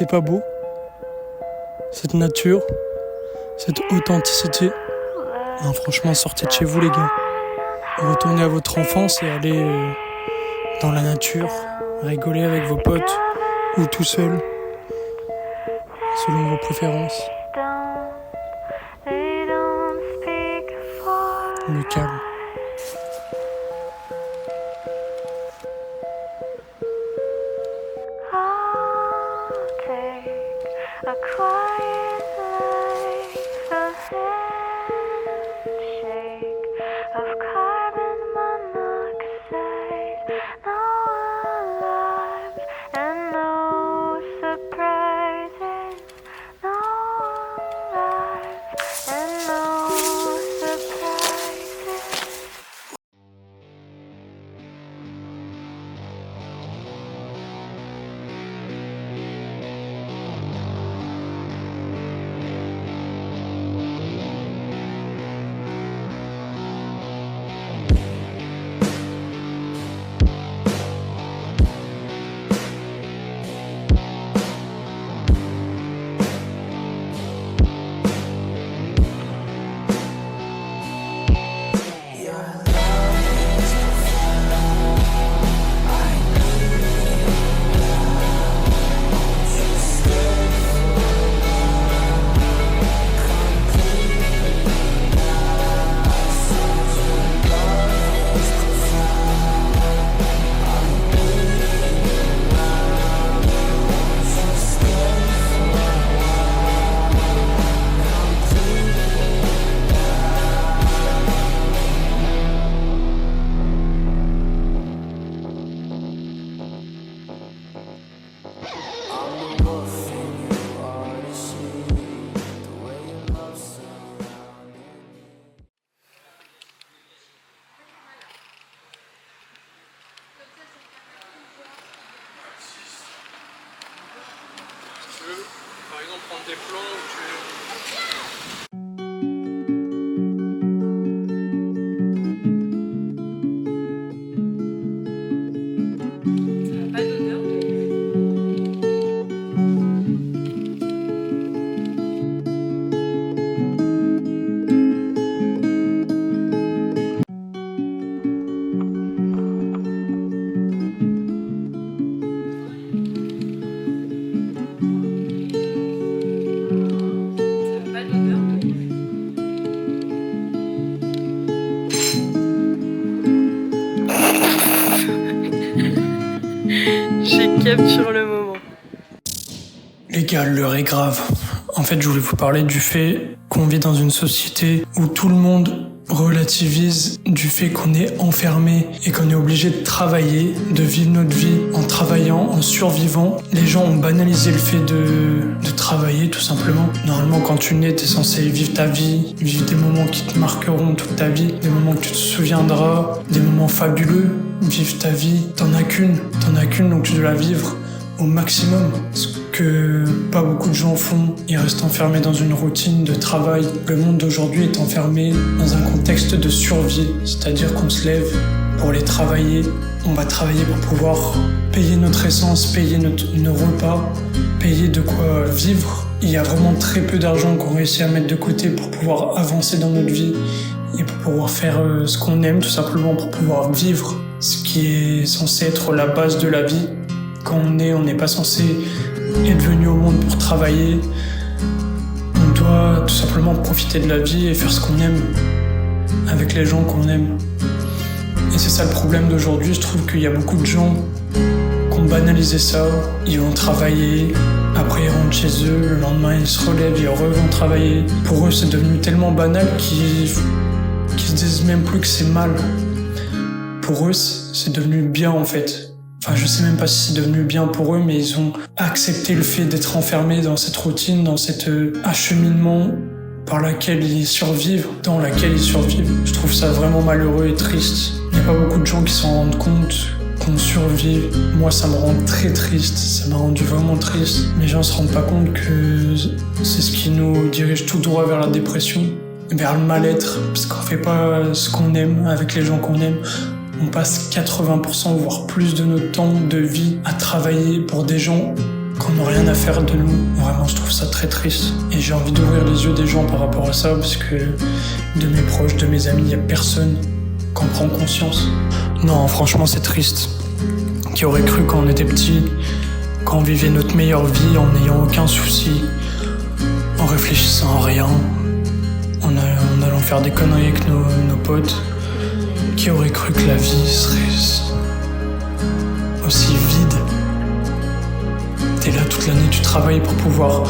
c'est pas beau? Cette nature, cette authenticité. Non, franchement, sortez de chez vous les gars. Retournez à votre enfance et allez dans la nature, rigoler avec vos potes ou tout seul, selon vos préférences. Le calme. A quiet life, a handshake of carbon monoxide, no alarms and no surprises, no alarms and no surprises. Tu veux, par exemple, prendre des plans où tu... Pas d'odeur. Pas d'odeur. J'ai capturé le moment. Les gars, l'heure est grave. En fait, je voulais vous parler du fait qu'on vit dans une société où tout le monde relativise du fait qu'on est enfermé et qu'on est obligé de travailler, de vivre notre vie en travaillant, en survivant. Les gens ont banalisé le fait de travailler, tout simplement. Normalement, quand tu nais, t'es censé vivre ta vie, vivre des moments qui te marqueront toute ta vie, des moments que tu te souviendras, des moments fabuleux. Vivre ta vie, t'en as qu'une, donc tu dois la vivre au maximum. Ce que pas beaucoup de gens font, ils restent enfermés dans une routine de travail. Le monde d'aujourd'hui est enfermé dans un contexte de survie, c'est-à-dire qu'on se lève pour aller travailler. On va travailler pour pouvoir payer notre essence, payer nos repas, payer de quoi vivre. Il y a vraiment très peu d'argent qu'on réussit à mettre de côté pour pouvoir avancer dans notre vie et pour pouvoir faire ce qu'on aime, tout simplement pour pouvoir vivre ce qui est censé être la base de la vie. Quand on n'est pas censé être venu au monde pour travailler. On doit tout simplement profiter de la vie et faire ce qu'on aime avec les gens qu'on aime. Et c'est ça le problème d'aujourd'hui. Je trouve qu'il y a beaucoup de gens qui ont banalisé ça. Ils vont travailler, après ils rentrent chez eux, le lendemain ils se relèvent, ils vont travailler. Pour eux c'est devenu tellement banal qu'ils se disent même plus que c'est mal. Pour eux c'est devenu bien en fait. Enfin, je sais même pas si c'est devenu bien pour eux, mais ils ont accepté le fait d'être enfermés dans cette routine, dans cet acheminement dans laquelle ils survivent. Je trouve ça vraiment malheureux et triste. Il n'y a pas beaucoup de gens qui s'en rendent compte qu'on survit. Moi, ça me rend très triste. Ça m'a rendu vraiment triste. Les gens se rendent pas compte que c'est ce qui nous dirige tout droit vers la dépression, vers le mal-être, parce qu'on fait pas ce qu'on aime avec les gens qu'on aime. On passe 80% voire plus de notre temps de vie à travailler pour des gens qu'on n'a rien à faire de nous. Vraiment, je trouve ça très triste. Et j'ai envie d'ouvrir les yeux des gens par rapport à ça, parce que de mes proches, de mes amis, il n'y a personne qui en prend conscience. Non, franchement, c'est triste. Qui aurait cru quand on était petit, quand on vivait notre meilleure vie en n'ayant aucun souci, en réfléchissant à rien, en allant faire des conneries avec nos potes. Qui aurait cru que la vie serait aussi vide? T'es là toute l'année, tu travailles pour pouvoir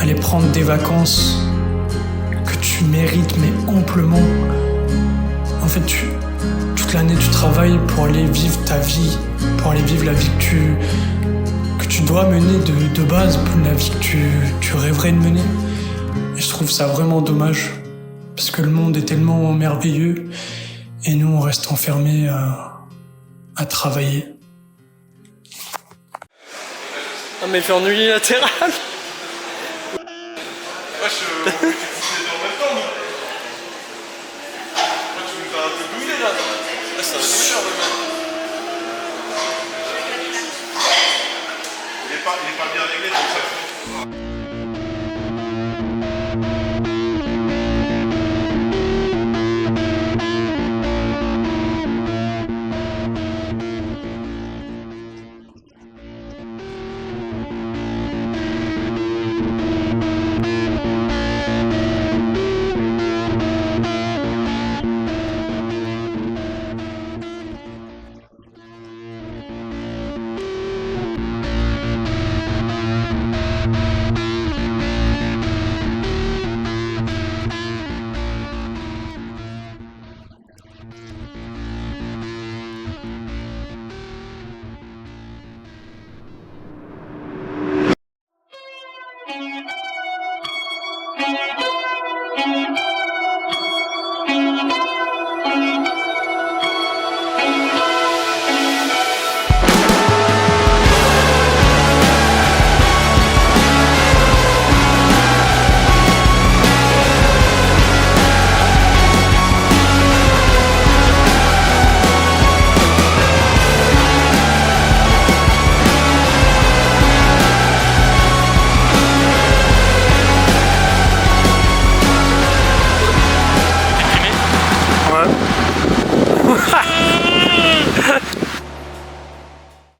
aller prendre des vacances que tu mérites mais amplement. En fait, toute l'année tu travailles pour aller vivre ta vie, pour aller vivre la vie que tu dois mener de base, la vie que tu rêverais de mener. Et je trouve ça vraiment dommage, parce que le monde est tellement merveilleux et nous on reste enfermés à travailler. Ah mais fait en unilatéral. Ouais, je t'ai poussé en même temps, moi. Moi, tu nous as un peu douillé là. Là, ça va douiller, le mec. Il est pas bien réglé, comme ça. Thank you.